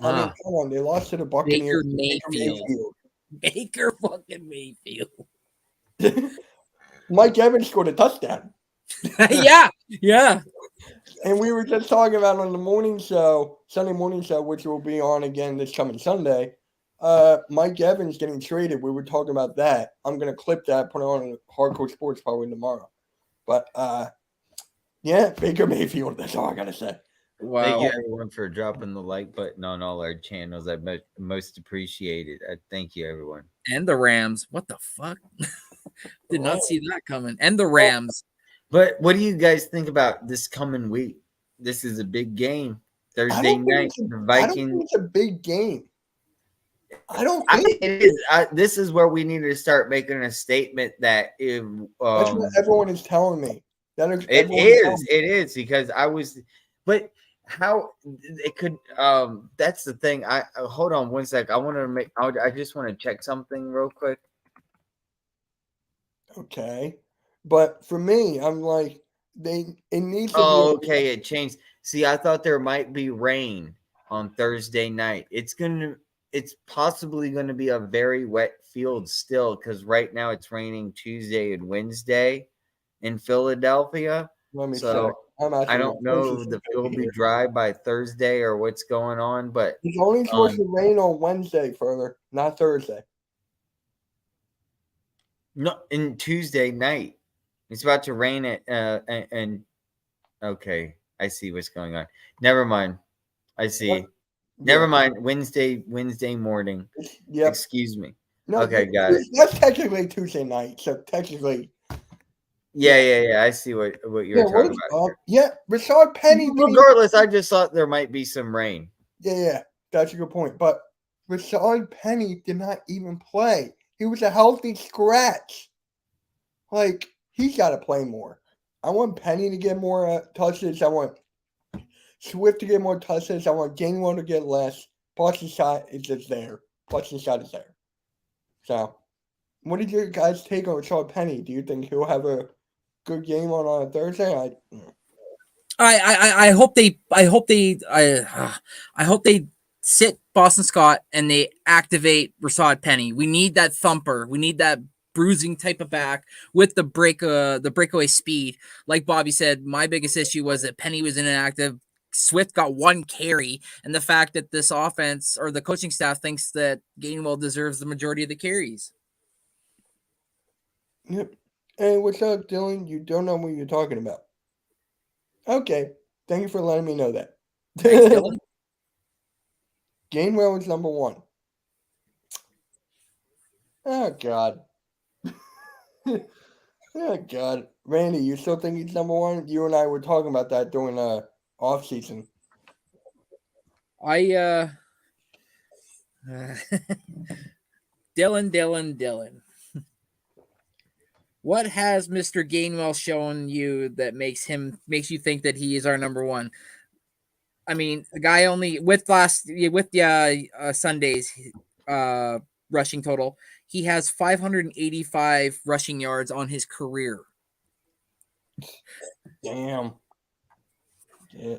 I mean, come on. They lost to the Buccaneers. Baker fucking Mayfield. Mike Evans scored a touchdown. Yeah. And we were just talking about on the morning show, Sunday morning show, which will be on again this coming Sunday. Mike Evans getting traded. We were talking about that. I'm going to clip that, put it on Hardcore Sports probably tomorrow. But, yeah, Baker Mayfield. That's all I got to say. Wow. Thank you, everyone, for dropping the like button on all our channels. I most appreciate it. Thank you, everyone. And the Rams. What the fuck? Did not see that coming. And the Rams. But what do you guys think about this coming week? This is a big game. Thursday night. The Vikings. I don't think it's a big game. I don't think it is. This is where we need to start making a statement that if that's what everyone is telling me. It is because I was, but how it could, that's the thing. I hold on one sec. I just want to check something real quick. Okay. But for me, I'm like, it needs to be. Oh, okay. It changed. See, I thought there might be rain on Thursday night. It's possibly going to be a very wet field still because right now it's raining Tuesday and Wednesday in Philadelphia. Let me check. So I don't know if the field will be dry by Thursday or what's going on, but it's only supposed to rain on Wednesday further, not Thursday. No, in Tuesday night. It's about to rain at and okay, I see what's going on. Never mind. I see. Never mind. Wednesday morning. Yep. Excuse me. No, okay, got it. That's technically Tuesday night, so technically. Yeah. I see what you're talking about. Rashad Penny. Regardless, I just thought there might be some rain. Yeah, that's a good point. But Rashad Penny did not even play. He was a healthy scratch. Like, he's got to play more. I want Penny to get more touches. I want Swift to get more touches. I want Gainwell to get less. Boston shot is just there. Boston shot is there. So, what did your guys take on Rashad Penny? Do you think he'll have a good game on Thursday? I hope they sit Boston Scott and they activate Rashad Penny. We need that thumper. We need that bruising type of back with the breakaway speed. Like Bobby said, my biggest issue was that Penny was inactive. Swift got one carry, and the fact that this offense or the coaching staff thinks that Gainwell deserves the majority of the carries. Yep. Hey, what's up, Dylan? You don't know what you're talking about. Okay. Thank you for letting me know that. Thanks, Dylan. Gainwell is number one. Oh, God. Oh, God. Randy, you still think he's number one? You and I were talking about that during off season. Dylan. What has Mr. Gainwell shown you that makes you think that he is our number one? I mean, the guy only with Sunday's rushing total, he has 585 rushing yards on his career. Damn. Yeah.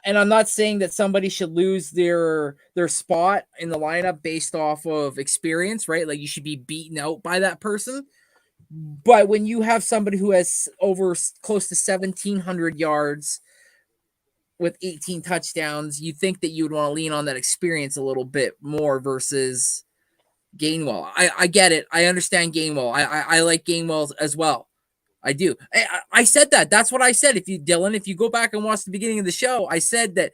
And I'm not saying that somebody should lose their spot in the lineup based off of experience, right? Like you should be beaten out by that person. But when you have somebody who has over close to 1,700 yards with 18 touchdowns, you think that you would want to lean on that experience a little bit more versus Gainwell. I get it. I understand Gainwell. I like Gainwell as well. I do. I said that. That's what I said. If you go back and watch the beginning of the show, I said that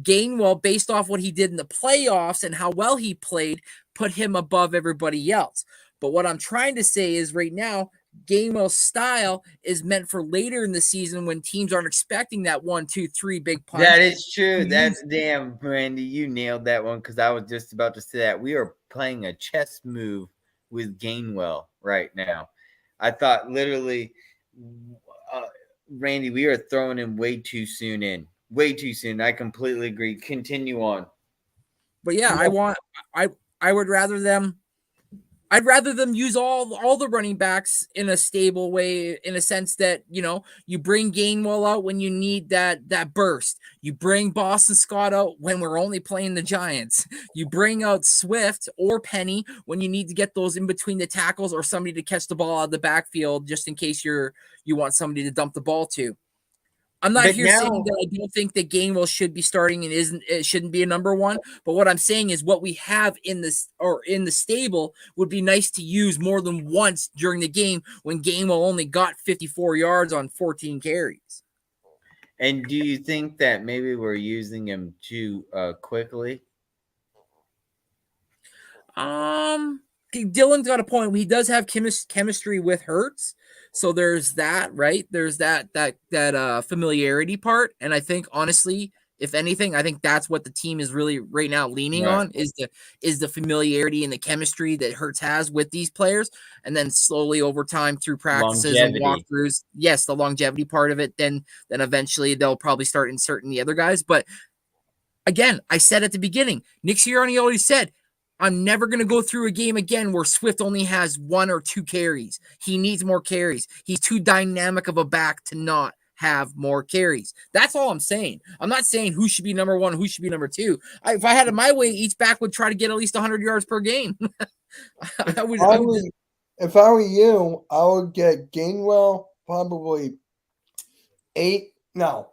Gainwell, based off what he did in the playoffs and how well he played, put him above everybody else. But what I'm trying to say is right now, Gainwell's style is meant for later in the season when teams aren't expecting that 1, 2, 3 big punch. That is true. That's damn, Randy. You nailed that one because I was just about to say that. We are playing a chess move with Gainwell right now. I thought literally, Randy, we are throwing him way too soon in. Way too soon. I completely agree. Continue on. But yeah, I would rather them. I'd rather them use all the running backs in a stable way, in a sense that, you bring Gainwell out when you need that burst. You bring Boston Scott out when we're only playing the Giants. You bring out Swift or Penny when you need to get those in between the tackles or somebody to catch the ball out of the backfield just in case you want somebody to dump the ball to. I'm not saying that I don't think that Gainwell should be starting and it shouldn't be a number one. But what I'm saying is what we have in the stable would be nice to use more than once during the game when Gainwell only got 54 yards on 14 carries. And do you think that maybe we're using him too quickly? Dylan's got a point. He does have chemistry with Hurts. So there's that, right? There's that familiarity part. And I think, honestly, If anything, I think that's what the team is really right now leaning Right. on is the familiarity and the chemistry that Hurts has with these players, and then slowly over time through practices and Longevity. walkthroughs, yes, the longevity part of it. Then eventually they'll probably start inserting the other guys. But again, I said at the beginning, Nick Sirianni already said, I'm never going to go through a game again where Swift only has 1 or 2 carries. He needs more carries. He's too dynamic of a back to not have more carries. That's all I'm saying. I'm not saying who should be number 1, who should be number 2. If I had it my way, each back would try to get at least 100 yards per game. If I were you, I would get Gainwell probably 8. No,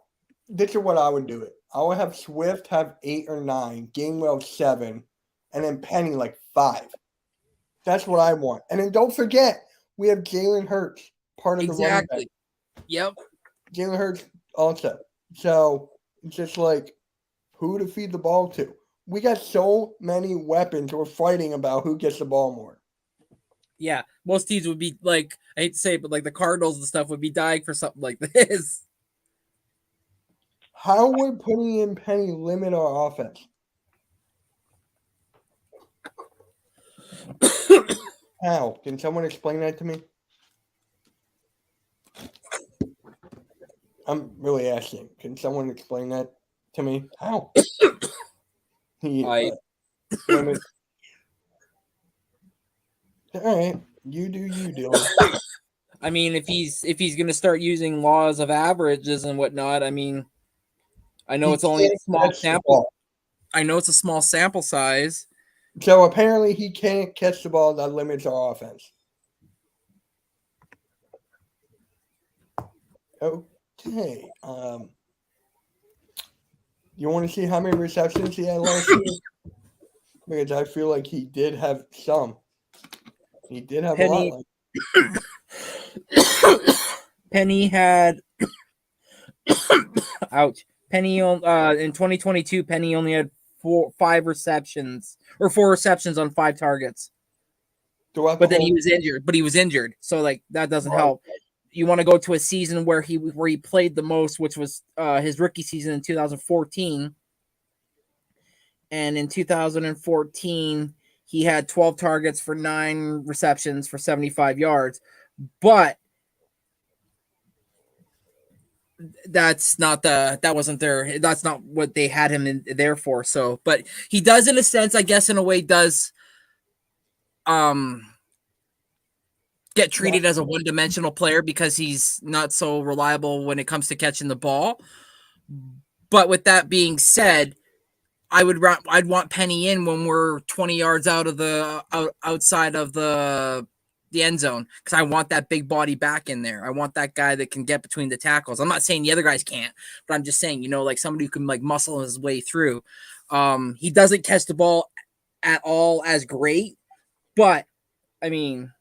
this is what I would do it. I would have Swift have 8 or 9, Gainwell 7, and then Penny like 5. That's what I want. And then don't forget, we have Jalen Hurts, part of the running back. Yep. Jalen Hurts also. So it's just like who to feed the ball to. We got so many weapons. We're fighting about who gets the ball more. Yeah, most teams would be like, I hate to say it, but like the Cardinals and stuff would be dying for something like this. How would putting in Penny limit our offense? How? Can someone explain that to me? I'm really asking. Can someone explain that to me? How? Limit. All right, you do you, Dylan. I mean, if he's going to start using laws of averages and whatnot, I mean, I know it's only a small sample. I know it's a small sample size. So apparently he can't catch the ball. That limits our offense. Okay. You want to see how many receptions he had last year? Because I feel like he did have some. He did have a lot. Penny had ouch. Penny in 2022, Penny only had 4 receptions on 5 targets. But then he was injured. So like that doesn't help. You want to go to a season where he played the most, which was his rookie season in 2014. And in 2014, he had 12 targets for 9 receptions for 75 yards. But that's not what they had him there for. So, but he does, in a sense, I guess, in a way, does get treated as a one-dimensional player because he's not so reliable when it comes to catching the ball. But with that being said, I'd want Penny in when we're 20 yards out of the outside of the end zone, because I want that big body back in there. I want that guy that can get between the tackles. I'm not saying the other guys can't, but I'm just saying, like somebody who can like muscle his way through. He doesn't catch the ball at all as great, but I mean,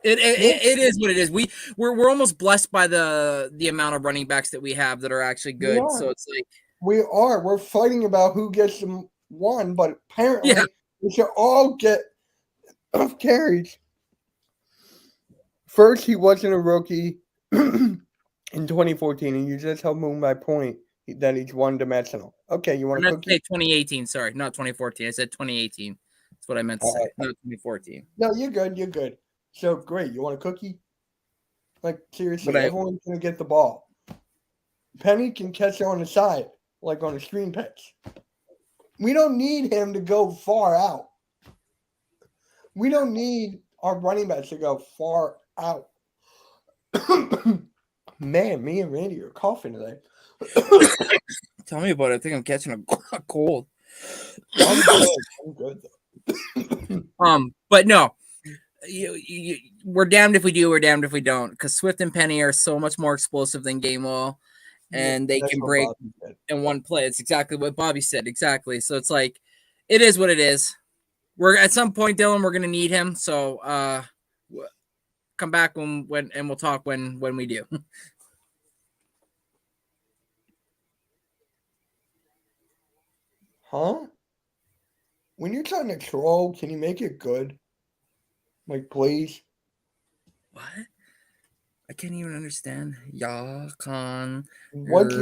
it is what it is. We're almost blessed by the amount of running backs that we have that are actually good. So it's like we're fighting about who gets them one, but apparently we should all get carries. First, he wasn't a rookie in 2014, and you just helped me my point that he's one-dimensional. Okay, you want to say 2018? Sorry, not 2014. I said 2018. That's what I meant to say. Not 2014. No, you're good. You're good. So great. You want a cookie? Like seriously, everyone's gonna get the ball. Penny can catch it on the side, like on a screen pitch. We don't need him to go far out. We don't need our running backs to go far out. Man, me and Randy are coughing today. Tell me about it. I think I'm catching a cold. I'm good though. But no, we're damned if we do, we're damned if we don't. Because Swift and Penny are so much more explosive than Gainwell, and they can break in one play. It's exactly what Bobby said. Exactly. So it's like, it is what it is. We're at some point, Dylan, we're gonna need him. So come back when and we'll talk when we do. Huh? When you're trying to troll, can you make it good? Like, please. What? I can't even understand. Ya con. What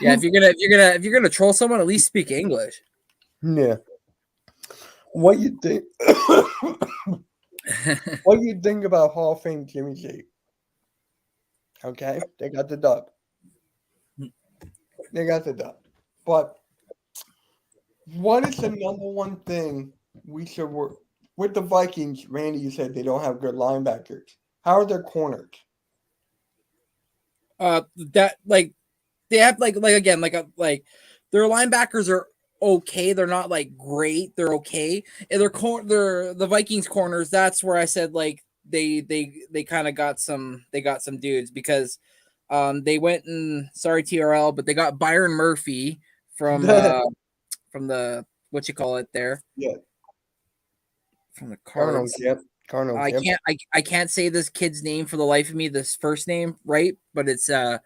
Yeah, if you're gonna troll someone, at least speak English. Yeah. What you think? What you think about Hall of Fame Jimmy G? Okay, they got the dub. They got the dub. But what is the number one thing we should work with the Vikings? Randy, you said they don't have good linebackers. How are their corners? That like they have like again like their linebackers are okay. They're not like great. They're okay. And they're the Vikings corners. That's where I said like they kind of got some dudes because they went and sorry TRL, but they got Byron Murphy from the what you call it there Yeah, from the Cardinals. Cards. Yep, Cardinals. Yep. I can't say this kid's name for the life of me. This first name right, but it's A.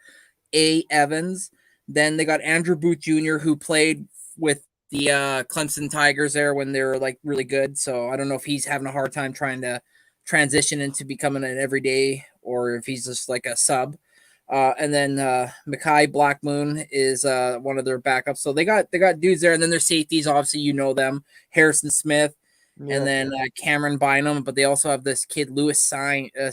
Evans. Then they got Andrew Booth Jr., who played with the Clemson Tigers there when they were like really good. So I don't know if he's having a hard time trying to transition into becoming an everyday or if he's just like a sub. And then Mackay Blackmoon is one of their backups. So they got dudes there, and then their safeties. Obviously, you know them, Harrison Smith, Yeah. and then Cameron Bynum. But they also have this kid Lewis Sign. Yeah.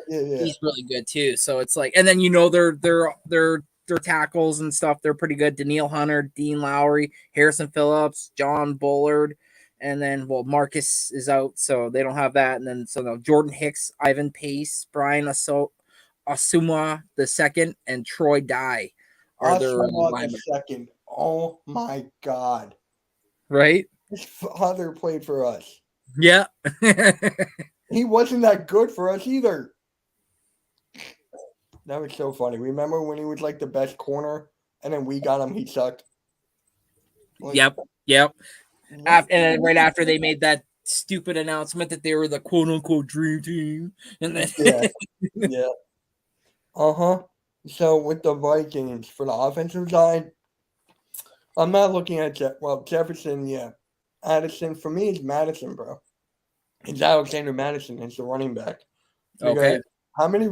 He's really good too. So it's like, and then their tackles and stuff. They're pretty good. Daniil Hunter, Dean Lowry, Harrison Phillips, John Bullard, and then Marcus is out, so they don't have that. And then Jordan Hicks, Ivan Pace, Brian Asuma the second, and Troy Dye are their the second. Oh my God! right. His father played for us. Yeah. He wasn't that good for us either. That was so funny. Remember when he was like the best corner, and then we got him, he sucked. Like, Yep. And then right after they made that stupid announcement that they were the quote unquote dream team, and then yeah. So with the Vikings for the offensive side, I'm not looking at Jefferson. Yeah, Addison for me is Madison, bro. It's Alexander Madison as the running back. Because okay. How many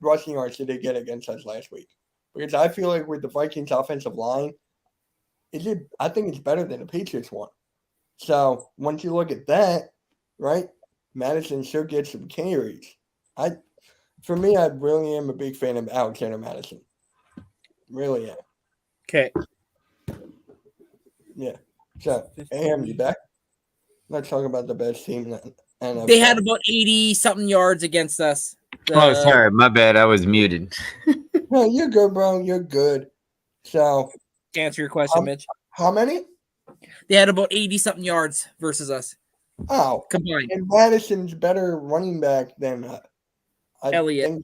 rushing yards did they get against us last week? Because I feel like with the Vikings offensive line, I think it's better than the Patriots one. So once you look at that, right, Madison should get some carries. For me, I really am a big fan of Alexander Madison. Really am. Okay. Yeah. So, AM, you back? Let's talk about the best team in the NFL. They had about 80-something yards against us. Oh, sorry. My bad. I was muted. No, you're good, bro. You're good. So, to answer your question, Mitch. How many? They had about 80-something yards versus us. Oh. Combined. And Madison's better running back than Elliott.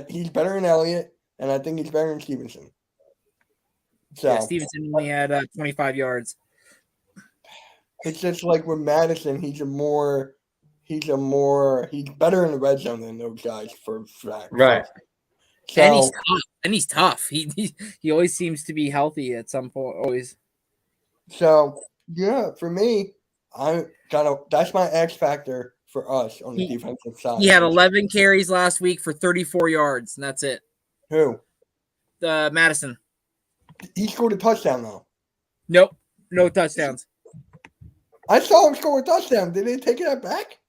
He's better than Elliott, and I think he's better than Stevenson. So, yeah, Stevenson only had 25 yards. It's just like with Madison, he's better in the red zone than those guys for fact. Right. So, and he's tough. He always seems to be healthy at some point. Always. So yeah, for me, that's my X factor for us on the defensive side. He had 11 carries last week for 34 yards, and that's it. Who? Madison. He scored a touchdown though. Nope, no touchdowns. I saw him score a touchdown. Did they take that back?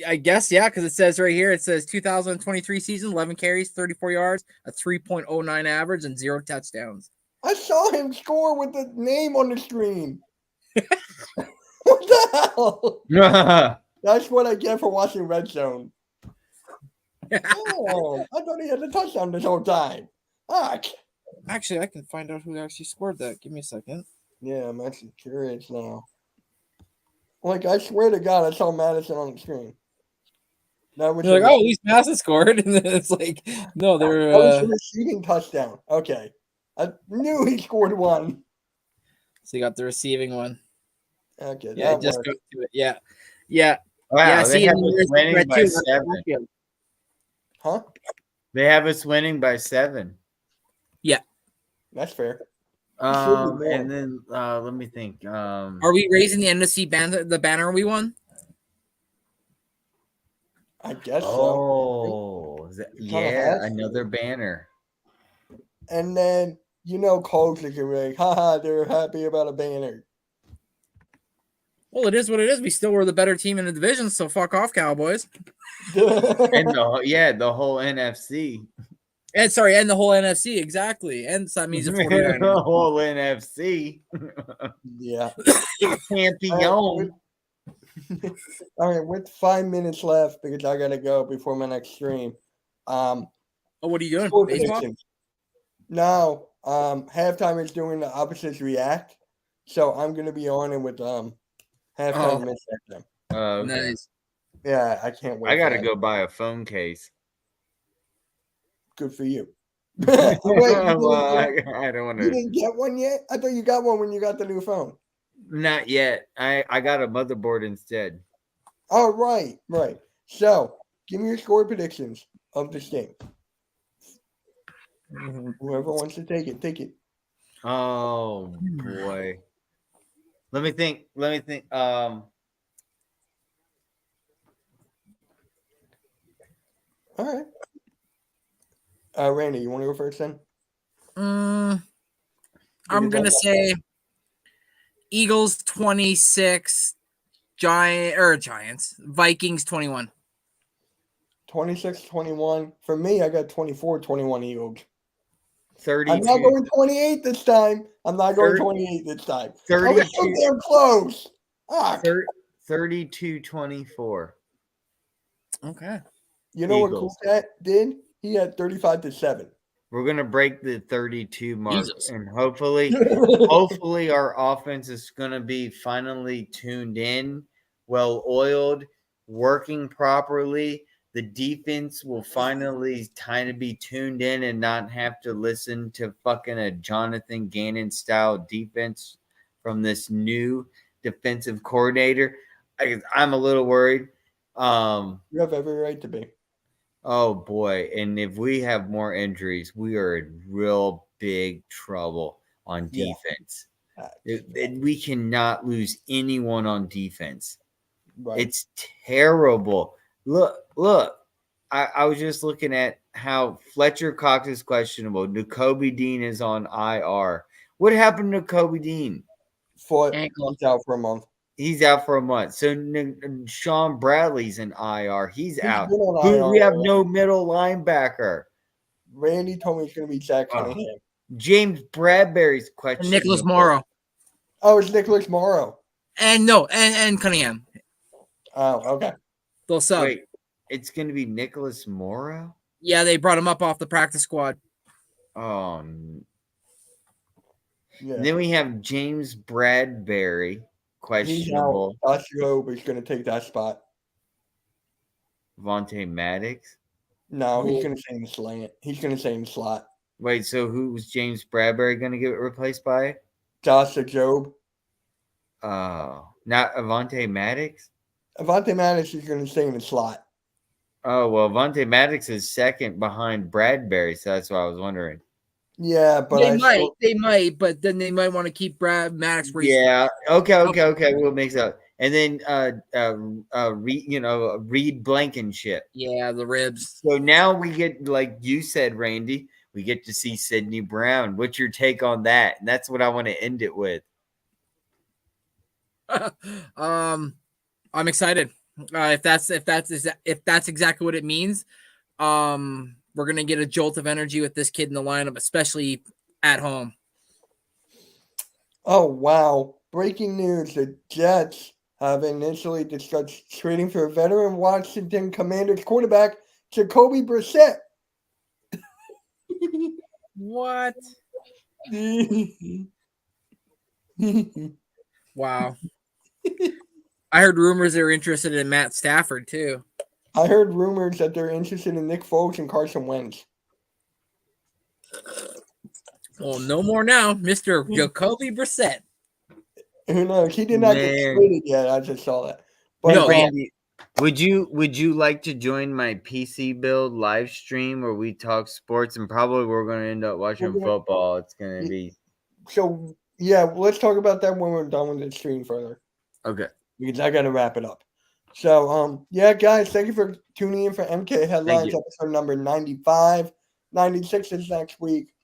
I guess, yeah, because it says right here, it says 2023 season, 11 carries, 34 yards, a 3.09 average, and 0 touchdowns. I saw him score with the name on the screen. What the hell? That's what I get for watching Red Zone. Oh, I thought he had a touchdown this whole time. Actually, I can find out who actually scored that. Give me a second. Yeah, I'm actually curious now. Like, I swear to God, I saw Madison on the screen. You're like, at least Madison scored. And then it's like, no, they're... That was a receiving touchdown. Okay. I knew he scored one. So you got the receiving one. Okay. Yeah, just go to it. Yeah. Yeah. Wow, yeah, they have us winning by 7. Huh? They have us winning by 7. Yeah. That's fair. And then let me think. Are we raising the NFC banner? The banner we won? I guess so. Oh, yeah, has to another be. banner. And then Colts are gonna be like, haha, they're happy about a banner. Well, it is what it is. We still were the better team in the division, so fuck off, Cowboys. And the whole NFC. And the whole NFC, exactly. And so that means the 49ers. The whole NFC. Yeah. Champion. All right, with 5 minutes left because I gotta go before my next stream. Oh, what are you doing? Score Baseball? predictions. No, halftime is doing the opposites react, so I'm gonna be on it with halftime and miss halftime. Okay. Nice. Yeah, I can't wait. I gotta go buy a phone case. Good for you. Wait, Well, I don't want you to. didn't get one yet? I thought you got one when you got the new phone. Not yet. I got a motherboard instead. Oh, right. So, give me your score predictions of this game. Whoever wants to take it. Oh boy. Let me think. All right. Randy, you want to go first then? I'm gonna say Eagles 26, Giants, Vikings 21. 26-21. For me, I got 24-21 Eagles. 32. I'm not going 28 this time. I'm not going 28 this time. 32. I was so damn close. 32-24. Okay. You know Eagles. what Coolcat did? He had 35-7. We're gonna break the 32 mark, Jesus. and hopefully our offense is gonna be finally tuned in, well oiled, working properly. The defense will finally kind of be tuned in and not have to listen to fucking a Jonathan Gannon style defense from this new defensive coordinator. I'm a little worried. You have every right to be. Oh boy, and if we have more injuries, we are in real big trouble on defense. We cannot lose anyone on defense. Right. It's terrible. Look. I was just looking at how Fletcher Cox is questionable. Nakobe Dean is on IR. What happened to Nakobe Dean? Ankle. He's out for a month. He's out for a month. So Sean Bradley's in IR. He's out. been on IR We have already. no middle linebacker. Randy told me it's going to be Zach Cunningham. James Bradbury's questionable. Nicholas Morrow. Oh, it's Nicholas Morrow. And Cunningham. Oh, okay. They'll sub. Wait, it's going to be Nicholas Morrow? Yeah, they brought him up off the practice squad. Oh, yeah. Then we have James Bradbury, questionable. Josh Jobe is going to take that spot. Vontae Maddox? No, he's going to stay in the slant. He's going to stay in the slot. Wait, so who's James Bradbury going to get replaced by? Josh Jobe. Oh, not Avonte Maddox? Avonte Maddox is going to stay in the slot. Oh, well, Avonte Maddox is second behind Bradbury, so that's why I was wondering. Yeah, but they might, but then they might want to keep Brad Maddox. Yeah. Okay. We'll mix up, and then Reed Blankenship. Yeah, the ribs. So now we get, like you said, Randy, we get to see Sidney Brown. What's your take on that? And that's what I want to end it with. I'm excited. If that's exactly what it means, we're gonna get a jolt of energy with this kid in the lineup, especially at home. Oh wow! Breaking news: the Jets have initially discussed trading for veteran Washington Commanders quarterback Jacoby Brissett. What? Wow. I heard rumors they were interested in Matt Stafford too. I heard rumors that they're interested in Nick Foles and Carson Wentz. Well, no more now, Mr. Jacoby Brissett. Who knows? He did not get traded yet. I just saw that. But no, Randy, would you like to join my PC build live stream where we talk sports, and probably we're going to end up watching football? It's going to be so. Yeah, let's talk about that when we're done with the stream further. Okay. Because I got to wrap it up. So, yeah, guys, thank you for tuning in for MK Headlines you. episode number 95. 96 is next week.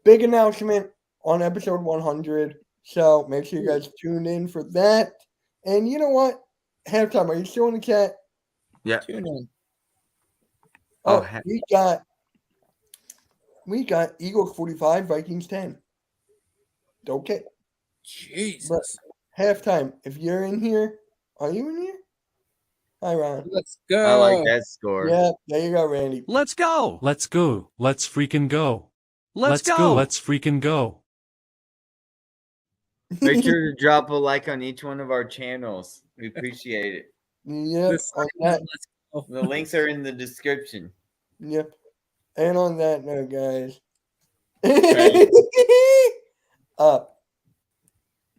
Big announcement on episode 100. So make sure you guys tune in for that. And you know what? Halftime, are you still in the chat? Yeah. Tune in. Oh, we got Eagles 45, Vikings 10. Okay. Jesus. Halftime, if you're in here, are you in here? Hi, Ron. Let's go. I like that score. Yeah, there you go, Randy. Let's go. Let's go. Let's freaking go. Let's go. Let's freaking go. Make sure to drop a like on each one of our channels. We appreciate it. Yep, This- on that, Let's go. The links are in the description. yep. And on that note, guys. Up.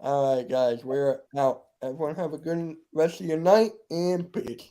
All right, guys, we're out. Everyone have a good rest of your night and peace.